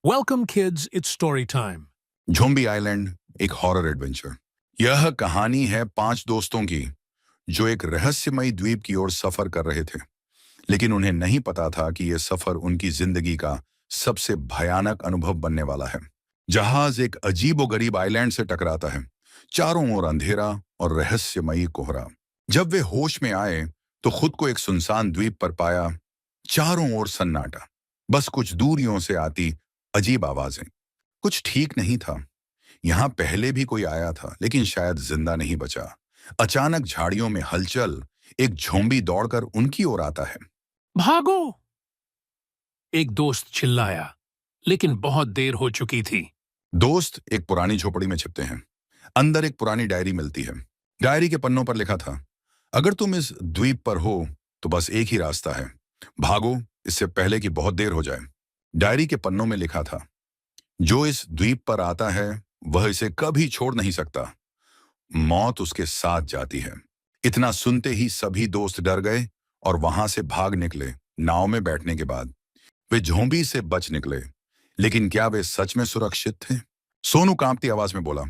Welcome kids, it's story time. Zombie island एक horror adventure. यह कहानी है 5 दोस्तों की जो एक रहस्यमयी द्वीप की ओर सफर कर रहे थे, लेकिन उन्हें नहीं पता था कि यह सफर उनकी जिंदगी का सबसे भयानक अनुभव बनने वाला है। जहाज एक अजीबोगरीब आइलैंड से टकराता है, चारों ओर अंधेरा और रहस्यमयी कोहरा। जब वे होश में आए तो खुद को एक सुनसान द्वीप पर पाया। चारों ओर सन्नाटा, बस कुछ दूरियों से आती अजीब आवाजें। कुछ ठीक नहीं था। यहां पहले भी कोई आया था, लेकिन शायद जिंदा नहीं बचा। अचानक झाड़ियों में हलचल, एक ज़ोंबी दौड़कर उनकी ओर आता है। भागो! एक दोस्त चिल्लाया, लेकिन बहुत देर हो चुकी थी। दोस्त एक पुरानी झोपड़ी में छिपते हैं। अंदर एक पुरानी डायरी मिलती है। डायरी के पन्नों पर लिखा था, अगर तुम इस द्वीप पर हो तो बस एक ही रास्ता है, भागो इससे पहले कि बहुत देर हो जाए। डायरी के पन्नों में लिखा था, जो इस द्वीप पर आता है वह इसे कभी छोड़ नहीं सकता, मौत उसके साथ जाती है। इतना सुनते ही सभी दोस्त डर गए और वहां से भाग निकले। नाव में बैठने के बाद वे ज़ोंबी से बच निकले, लेकिन क्या वे सच में सुरक्षित थे? सोनू कांपती आवाज में बोला,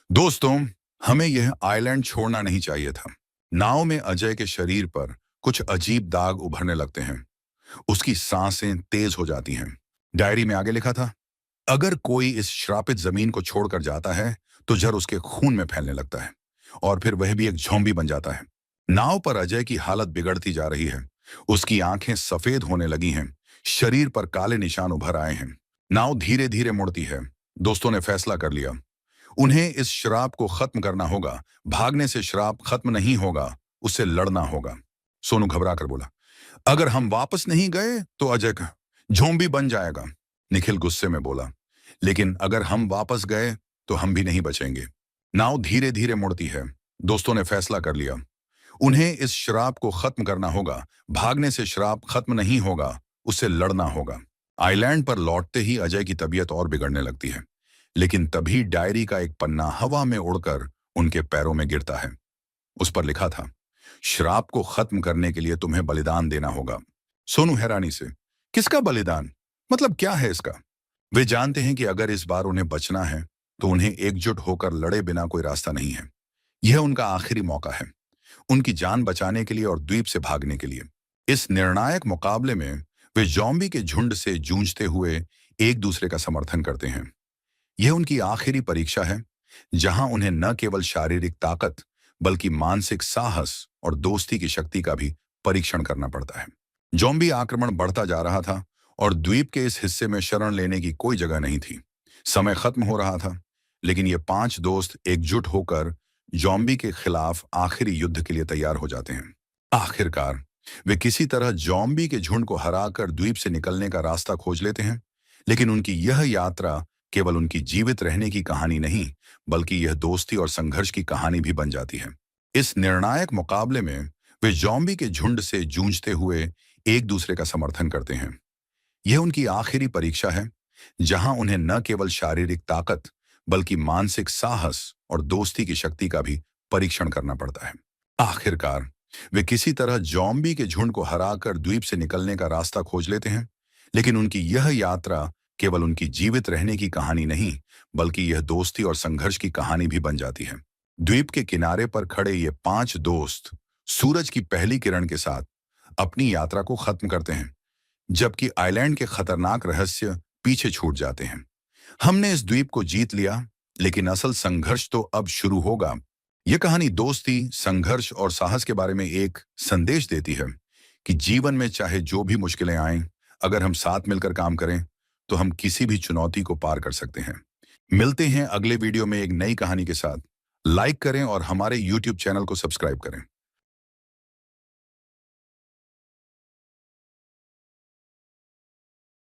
दोस्तों, हमें यह आइलैंड छोड़ना नहीं चाहिए था। नाव में अजय के शरीर पर कुछ अजीब दाग उभरने लगते हैं। उसकी सांसें तेज हो जाती हैं। डायरी में आगे लिखा था, अगर कोई इस श्रापित जमीन को छोड़कर जाता है तो जहर उसके खून में फैलने लगता है और फिर वह भी एक ज़ोंबी बन जाता है। नाव पर अजय की हालत बिगड़ती जा रही है। उसकी आंखें सफेद होने लगी हैं, शरीर पर काले निशान उभर आए हैं। नाव धीरे धीरे मुड़ती है। दोस्तों ने फैसला कर लिया, उन्हें इस श्राप को खत्म करना होगा। भागने से श्राप खत्म नहीं होगा, उससे लड़ना होगा। सोनू घबरा कर बोला, अगर हम वापस नहीं गए तो अजय ज़ोंबी बन जाएगा। निखिल गुस्से में बोला, लेकिन अगर हम वापस गए तो हम भी नहीं बचेंगे। नाव धीरे धीरे मुड़ती है। दोस्तों ने फैसला कर लिया, उन्हें इस श्राप को खत्म करना होगा। भागने से श्राप खत्म नहीं होगा, उससे लड़ना होगा। आइलैंड पर लौटते ही अजय की तबीयत और बिगड़ने लगती है, लेकिन तभी डायरी का एक पन्ना हवा में उड़कर उनके पैरों में गिरता है। उस पर लिखा था, श्राप को खत्म करने के लिए तुम्हें बलिदान देना होगा। सोनू हैरानी से, किसका बलिदान? मतलब क्या है इसका? वे जानते हैं कि अगर इस बार उन्हें बचना है तो उन्हें एकजुट होकर लड़े बिना कोई रास्ता नहीं है। यह उनका आखिरी मौका है, उनकी जान बचाने के लिए और द्वीप से भागने के लिए। इस निर्णायक मुकाबले में वे ज़ोंबी के झुंड से जूझते हुए एक दूसरे का समर्थन करते हैं। यह उनकी आखिरी परीक्षा है, जहां उन्हें न केवल शारीरिक ताकत बल्कि मानसिक साहस और दोस्ती की शक्ति का भी परीक्षण करना पड़ता है। ज़ोंबी आक्रमण बढ़ता जा रहा था और द्वीप के इस हिस्से में शरण लेने की कोई जगह नहीं थी। समय खत्म हो रहा था, लेकिन ये 5 दोस्त एकजुट होकर ज़ोंबी के खिलाफ आखिरी युद्ध के लिए तैयार हो जाते हैं। आखिरकार वे किसी तरह ज़ोंबी के झुंड को हराकर द्वीप से निकलने का रास्ता खोज लेते हैं, लेकिन उनकी यह यात्रा केवल उनकी जीवित रहने की कहानी नहीं, बल्कि यह दोस्ती और संघर्ष की कहानी भी बन जाती है। इस निर्णायक मुकाबले में वे ज़ोंबी के झुंड से जूझते हुए एक दूसरे का समर्थन करते हैं। यह उनकी आखिरी परीक्षा है, जहां उन्हें न केवल शारीरिक ताकत बल्कि मानसिक साहस और दोस्ती की शक्ति का भी परीक्षण करना पड़ता है। आखिरकार वे किसी तरह ज़ोंबी के झुंड को हराकर द्वीप से निकलने का रास्ता खोज लेते हैं, लेकिन उनकी यह यात्रा केवल उनकी जीवित रहने की कहानी नहीं, बल्कि यह दोस्ती और संघर्ष की कहानी भी बन जाती है। द्वीप के किनारे पर खड़े ये 5 दोस्त सूरज की पहली किरण के साथ अपनी यात्रा को खत्म करते हैं, जबकि आइलैंड के खतरनाक रहस्य पीछे छूट जाते हैं। हमने इस द्वीप को जीत लिया, लेकिन असल संघर्ष तो अब शुरू होगा। यह कहानी दोस्ती, संघर्ष और साहस के बारे में एक संदेश देती है कि जीवन में चाहे जो भी मुश्किलें आएं, अगर हम साथ मिलकर काम करें तो हम किसी भी चुनौती को पार कर सकते हैं। मिलते हैं अगले वीडियो में एक नई कहानी के साथ। लाइक करें और हमारे YouTube चैनल को सब्सक्राइब करें।